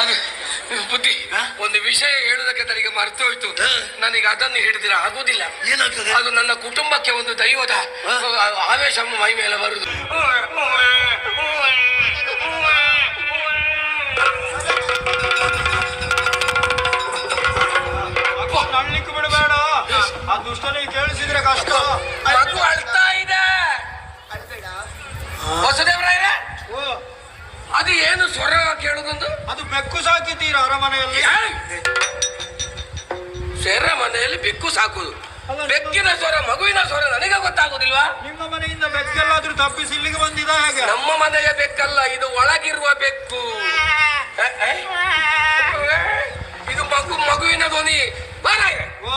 ಅದು ಬುದ್ಧಿ ಒಂದು ವಿಷಯ ಹೇಳುವುದಕ್ಕೆ ನನಗೆ ಮರೆತು ಹೋಯ್ತು. ನನಗೆ ಅದನ್ನು ಹಿಡಿದಿರ ಆಗುದಿಲ್ಲ. ಏನಾಗ್ತದೆ? ಅದು ನನ್ನ ಕುಟುಂಬಕ್ಕೆ ಒಂದು ದೈವದ ಆವೇಶ ಮೈ ಮೇಲೆ ಬರುದು. ನಳ್ಳಿಕ್ಕೆ ಬಿಡಬೇಡ, ಆ ದುಷ್ಟನಿಗೆ ಕೇಳಿಸಿದ್ರೆ ಕಷ್ಟ. ಮಗು ಅಳ್ತಾ ಇದೆ. ಹೊಸದೇವರಾಯ, ಅದು ಏನು ಸ್ವರ ಕೇಳುದೊಂದು? ಅದು ಬೆಕ್ಕು ಸಾಕಿದ್ದೀರ ಅರಮನೆಯಲ್ಲಿ? ಸೇರ ಮನೆಯಲ್ಲಿ ಬೆಕ್ಕು ಸಾಕುದು. ಬೆಕ್ಕಿನ ಸ್ವರ ಮಗುವಿನ ಸ್ವರ ನನಗೆ ಗೊತ್ತಾಗುದಿಲ್ವಾ? ನಿಮ್ಮ ಮನೆಯಿಂದ ಬೆಕ್ಕೆಲ್ಲಾದ್ರೂ ತಪ್ಪಿಸಿ ಇಲ್ಲಿಗೆ ಬಂದಿದ ಹಾಗೆ? ನಮ್ಮ ಮನೆಯ ಬೆಕ್ಕಲ್ಲ, ಇದು ಒಳಗಿರುವ ಬೆಕ್ಕು. ಇದು ಮಗುವಿನ ಧ್ವನಿ. ಓ